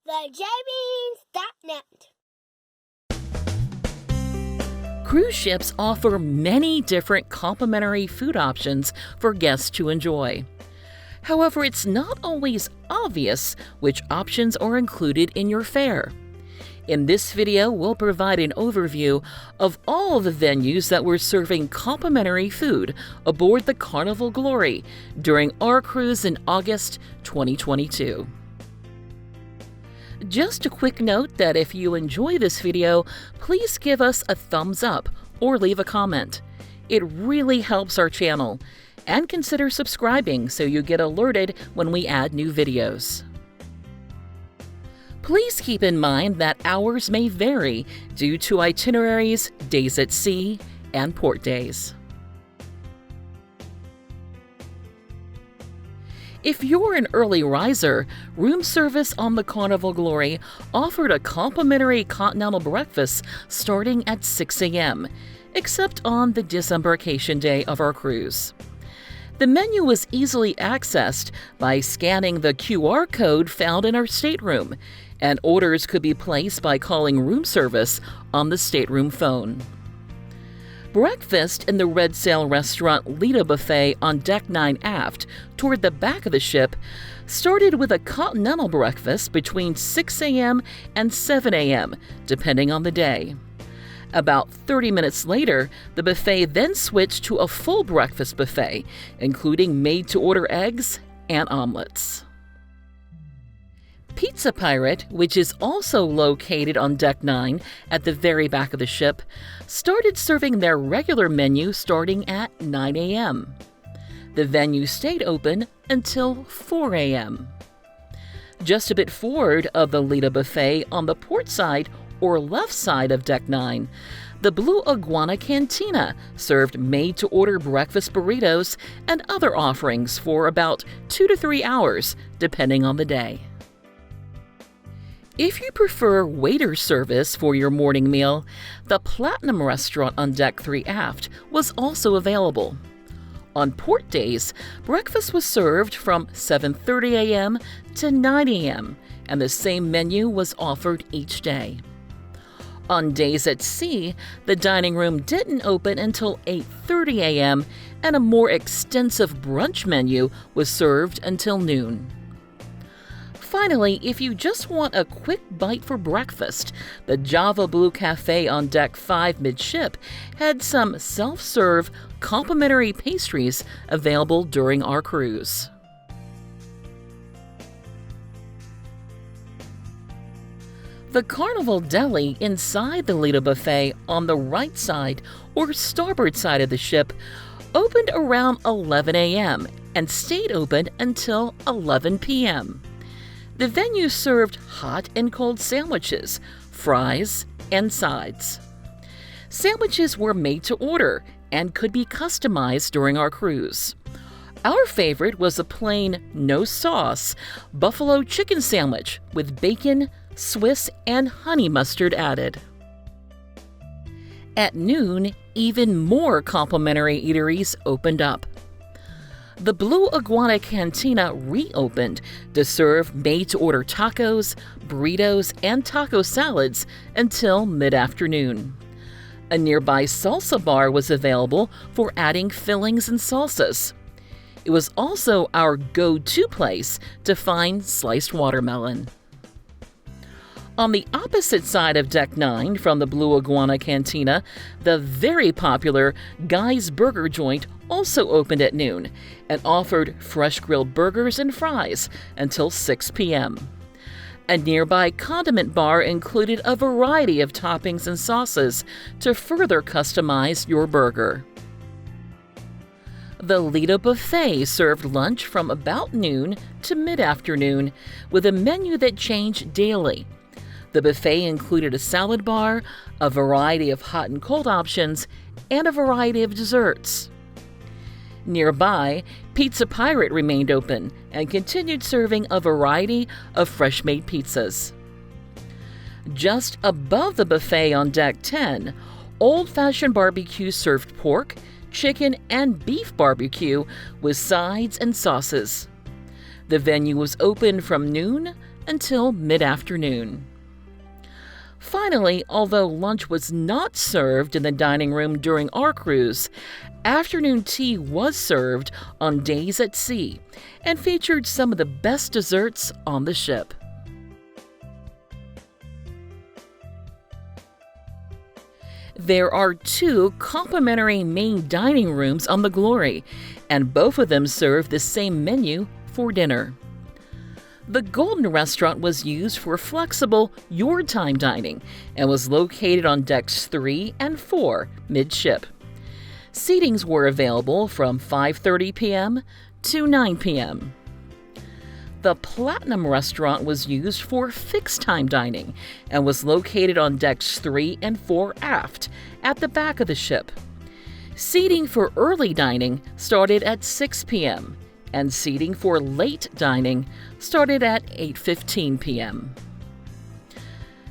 TheJbeans.net. Cruise ships offer many different complimentary food options for guests to enjoy. However, it's not always obvious which options are included in your fare. In this video, we'll provide an overview of all the venues that were serving complimentary food aboard the Carnival Glory during our cruise in August 2022. Just a quick note that if you enjoy this video, please give us a thumbs up or leave a comment. It really helps our channel. And consider subscribing so you get alerted when we add new videos. Please keep in mind that hours may vary due to itineraries, days at sea, and port days. If you're an early riser, room service on the Carnival Glory offered a complimentary continental breakfast starting at 6 a.m., except on the disembarkation day of our cruise. The menu was easily accessed by scanning the QR code found in our stateroom, and orders could be placed by calling room service on the stateroom phone. Breakfast in the Red Sail Restaurant Lita Buffet on Deck 9 aft, toward the back of the ship, started with a continental breakfast between 6 a.m. and 7 a.m., depending on the day. About 30 minutes later, the buffet then switched to a full breakfast buffet, including made-to-order eggs and omelets. Pizza Pirate, which is also located on Deck 9 at the very back of the ship, started serving their regular menu starting at 9 a.m. The venue stayed open until 4 a.m. Just a bit forward of the Lita Buffet on the port side or left side of Deck 9, the Blue Iguana Cantina served made-to-order breakfast burritos and other offerings for about 2 to 3 hours, depending on the day. If you prefer waiter service for your morning meal, the Platinum Restaurant on Deck 3 aft was also available. On port days, breakfast was served from 7:30 a.m. to 9 a.m., and the same menu was offered each day. On days at sea, the dining room didn't open until 8:30 a.m., and a more extensive brunch menu was served until noon. Finally, if you just want a quick bite for breakfast, the Java Blue Cafe on Deck 5 midship had some self-serve complimentary pastries available during our cruise. The Carnival Deli inside the Lita Buffet on the right side or starboard side of the ship opened around 11 a.m. and stayed open until 11 p.m. The venue served hot and cold sandwiches, fries, and sides. Sandwiches were made to order and could be customized during our cruise. Our favorite was a plain, no sauce, buffalo chicken sandwich with bacon, Swiss, and honey mustard added. At noon, even more complimentary eateries opened up. The Blue Iguana Cantina reopened to serve made-to-order tacos, burritos, and taco salads until mid-afternoon. A nearby salsa bar was available for adding fillings and salsas. It was also our go-to place to find sliced watermelon. On the opposite side of Deck 9 from the Blue Iguana Cantina, the very popular Guy's Burger Joint also opened at noon and offered fresh grilled burgers and fries until 6 p.m. A nearby condiment bar included a variety of toppings and sauces to further customize your burger. The Lita Buffet served lunch from about noon to mid-afternoon with a menu that changed daily. The buffet included a salad bar, a variety of hot and cold options, and a variety of desserts. Nearby, Pizza Pirate remained open and continued serving a variety of fresh-made pizzas. Just above the buffet on Deck 10, Old Fashioned Barbecue served pork, chicken, and beef barbecue with sides and sauces. The venue was open from noon until mid-afternoon. Finally, although lunch was not served in the dining room during our cruise, afternoon tea was served on days at sea and featured some of the best desserts on the ship. There are 2 complimentary main dining rooms on the Glory, and both of them serve the same menu for dinner. The Golden Restaurant was used for flexible your-time dining and was located on decks 3 and 4 midship. Seatings were available from 5:30 p.m. to 9 p.m. The Platinum Restaurant was used for fixed-time dining and was located on decks 3 and 4 aft at the back of the ship. Seating for early dining started at 6 p.m. and seating for late dining started at 8:15 p.m.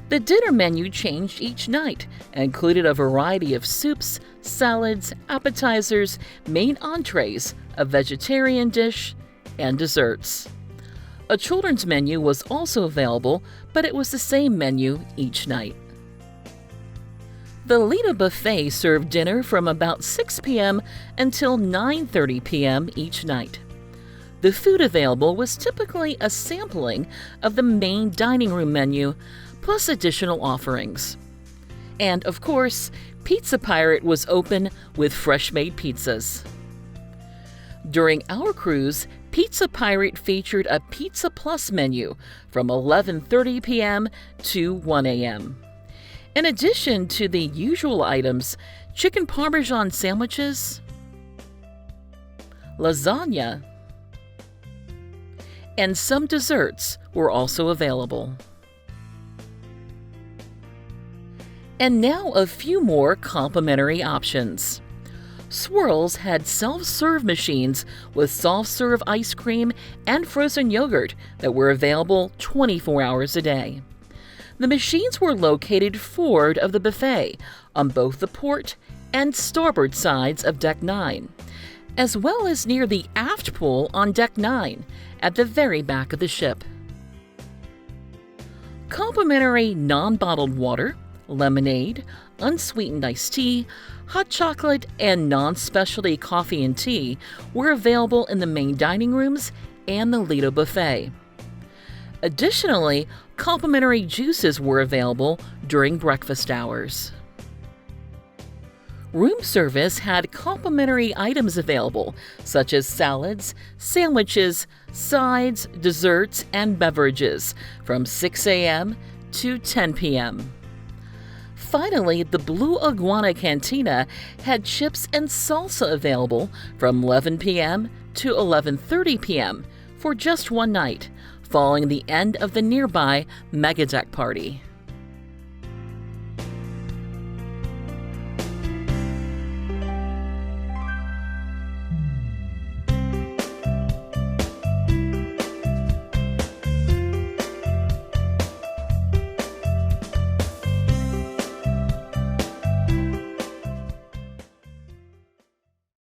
The dinner menu changed each night and included a variety of soups, salads, appetizers, main entrees, a vegetarian dish, and desserts. A children's menu was also available, but it was the same menu each night. The Lido Buffet served dinner from about 6 p.m. until 9:30 p.m. each night. The food available was typically a sampling of the main dining room menu, plus additional offerings. And, of course, Pizza Pirate was open with fresh-made pizzas. During our cruise, Pizza Pirate featured a Pizza Plus menu from 11:30 p.m. to 1 a.m. In addition to the usual items, chicken parmesan sandwiches, lasagna, and some desserts were also available. And now a few more complimentary options. Swirls had self-serve machines with soft-serve ice cream and frozen yogurt that were available 24 hours a day. The machines were located forward of the buffet on both the port and starboard sides of Deck 9, as well as near the aft pool on Deck 9 at the very back of the ship. Complimentary non-bottled water, lemonade, unsweetened iced tea, hot chocolate, and non-specialty coffee and tea were available in the main dining rooms and the Lido Buffet. Additionally, complimentary juices were available during breakfast hours. Room service had complimentary items available, such as salads, sandwiches, sides, desserts, and beverages from 6 a.m. to 10 p.m. Finally, the Blue Iguana Cantina had chips and salsa available from 11 p.m. to 11:30 p.m. for just one night, following the end of the nearby Mega Deck Party.